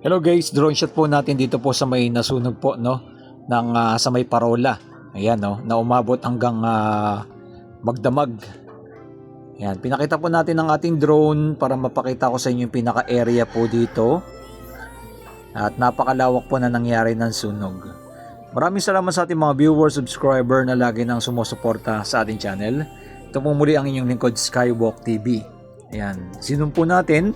Hello guys, drone shot po natin dito po sa may nasunog po ng sa may Parola. Ayan na umabot hanggang Magdamag. Ayan, pinakita po natin ang ating drone para mapakita ko sa inyo yung pinaka-area po dito. At napakalawak po na nangyari ng sunog. Maraming salamat sa ating mga viewers, subscriber na lagi nang sumusuporta sa ating channel. Ito po muli ang inyong lingkod, Skywalk TV. Ayan, sinumpo natin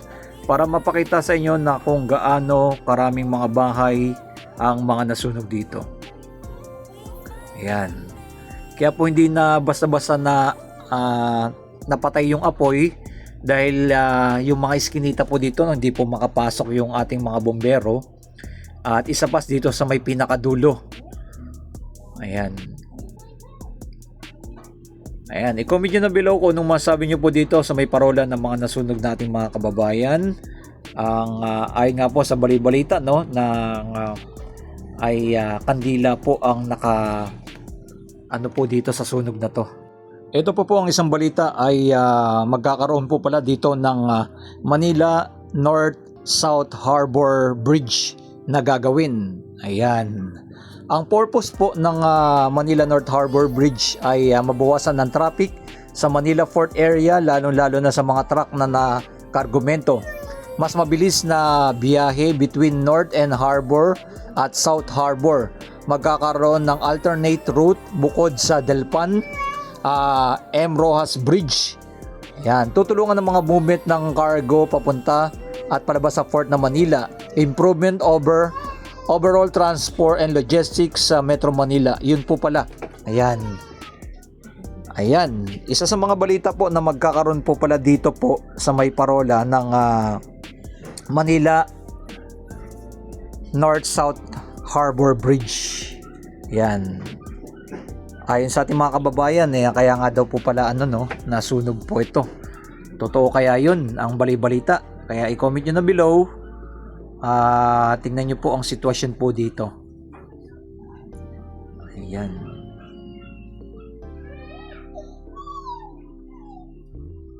para mapakita sa inyo na kung gaano karaming mga bahay ang mga nasunog dito. Ayan. Kaya po hindi na basta-basta na napatay yung apoy dahil yung mga iskinita po dito hindi po makapasok yung ating mga bombero. At isa pa dito sa may pinakadulo. Ayan. Ayan, i-comment nyo na below kung anong masabi nyo po dito sa may Parola ng mga nasunog nating mga kababayan. Ang ay nga po sa balibalita kandila po ang po dito sa sunog na to. Ito po ang isang balita ay magkakaroon po pala dito ng Manila North-South Harbor Bridge na gagawin. Ayan. Ang purpose po ng Manila North Harbor Bridge ay mabawasan ng traffic sa Manila Port area, lalo na sa mga truck na kargomento. Mas mabilis na biyahe between North and Harbor at South Harbor. Magkakaroon ng alternate route bukod sa Delpan, M. Rojas Bridge. Yan, tutulungan ng mga movement ng cargo papunta at palabas sa Port na Manila. Improvement overall transport and logistics sa Metro Manila. Yun po pala. Ayan. Ayan. Isa sa mga balita po na magkakaroon po pala dito po sa may Parola ng Manila North-South Harbor Bridge. Ayan. Ayon sa ating mga kababayan, kaya nga daw po pala nasunog po ito. Totoo kaya yun ang balibalita? Kaya i-comment nyo na below. Tingnan nyo po ang sitwasyon po dito. Ayan.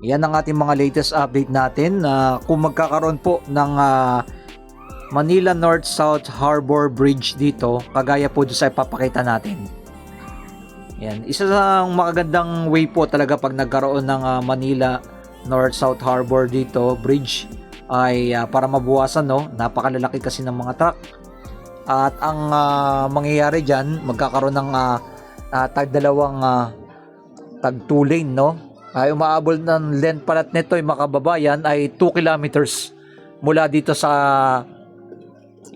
Yan ang ating mga latest update natin. Kung magkakaroon po ng Manila North-South Harbor Bridge dito, kagaya po doon sa ipapakita natin. Yan. Isa sa magagandang way po talaga pag nagkaroon ng Manila North-South Harbor dito, bridge, ay para mabawasan napakalalaki kasi ng mga truck. At ang mangyayari dyan, magkakaroon ng tag-2 lane ay umaabot ng length palat nito ay mga kababayan ay 2 kilometers mula dito sa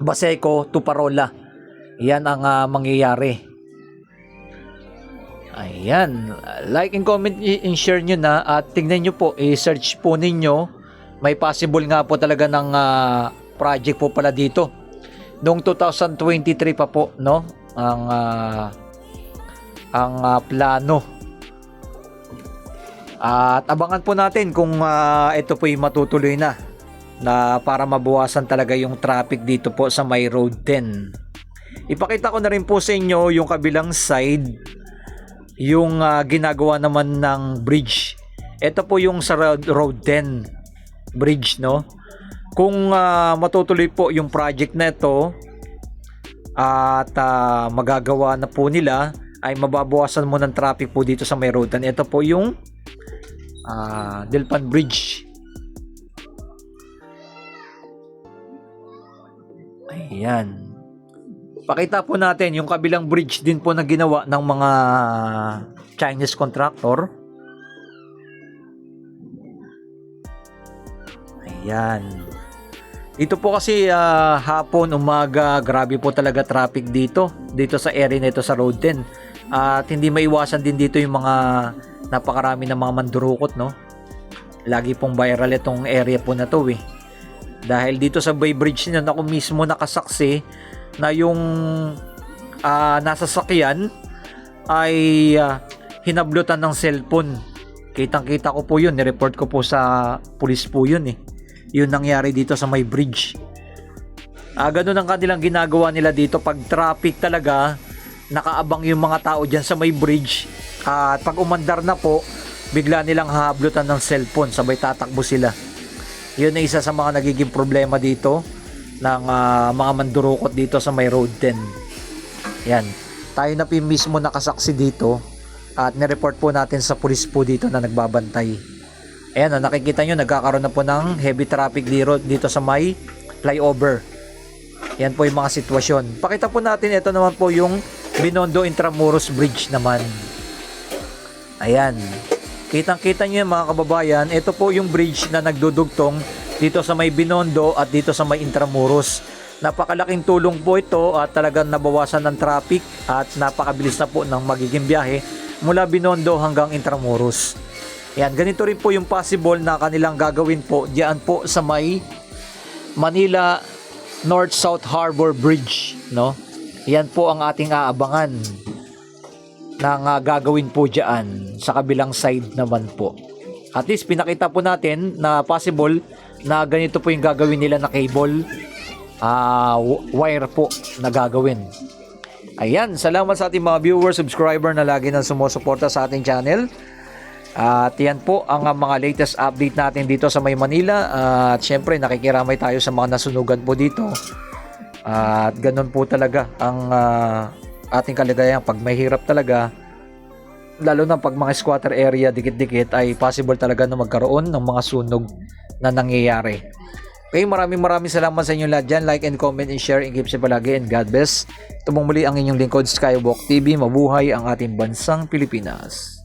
Baseco to Parola. Yan ang mangyayari. Ayan, like and comment and share nyo na at tingnan nyo po, i-search po ninyo. May possible nga po talaga ng project po pala dito. Noong 2023 pa po ang plano. At abangan po natin kung ito po yung matutuloy na para mabawasan talaga yung traffic dito po sa may Road 10. Ipakita ko na rin po sa inyo yung kabilang side, yung ginagawa naman ng bridge. Ito po yung sa Road 10 bridge kung matutuloy po yung project na ito at magagawa na po nila, ay mababawasan mo ng traffic po dito sa may road. And ito po yung Delpan Bridge. Ayan, pakita po natin yung kabilang bridge din po na ginawa ng mga Chinese contractor. Ayan. Ito po kasi hapon, umaga, grabe po talaga traffic dito sa area nito sa Road 10. At hindi maiwasan din dito yung mga napakarami ng mga mandurukot Lagi pong viral itong area po na to Dahil dito sa Bay Bridge na ako mismo nakasaksi na yung nasa sakyan ay hinablutan ng cellphone. Kitang-kita ko po yun, ni-report ko po sa pulis po yun Yun nangyari dito sa may bridge. Ganun ang kanilang ginagawa nila dito pag traffic talaga, nakaabang yung mga tao dyan sa may bridge. At pag umandar na po, bigla nilang hahablutan ng cellphone, sabay tatakbo sila. Yun ay isa sa mga nagiging problema dito. ng mga mandurukot dito sa may Road 10. Yan. Tayo na po mismo nakasaksi dito at nireport po natin sa pulis po dito na nagbabantay. Ayan, nakikita nyo, nagkakaroon na po ng heavy traffic dito sa may flyover. Yan po yung mga sitwasyon. Pakita po natin, ito naman po yung Binondo Intramuros Bridge naman. Ayan. Kitang-kita nyo mga kababayan, ito po yung bridge na nagdudugtong dito sa may Binondo at dito sa may Intramuros. Napakalaking tulong po ito at talagang nabawasan ng traffic at napakabilis na po ng magiging biyahe mula Binondo hanggang Intramuros. Yan, ganito rin po yung possible na kanilang gagawin po diyan po sa may Manila North-South Harbor Bridge, no? Yan po ang ating aabangan ng gagawin po diyan sa kabilang side naman po. At least pinakita po natin na possible na ganito po yung gagawin nila na cable wire po na gagawin. Ayan, salamat sa ating mga viewers, subscriber na lagi nang sumusuporta sa ating channel. At yan po ang mga latest update natin dito sa may Manila. At syempre nakikiramay tayo sa mga nasunugan po dito. At ganun po talaga ang ating kalagayan pag may hirap talaga. Lalo na pag mga squatter area dikit-dikit ay possible talaga na magkaroon ng mga sunog na nangyayari. Okay, maraming salamat sa inyo lahat dyan. Like and comment and share and keep safe palagi and God bless. Ito mong muli ang inyong lingkod, Skywalk TV. Mabuhay ang ating bansang Pilipinas.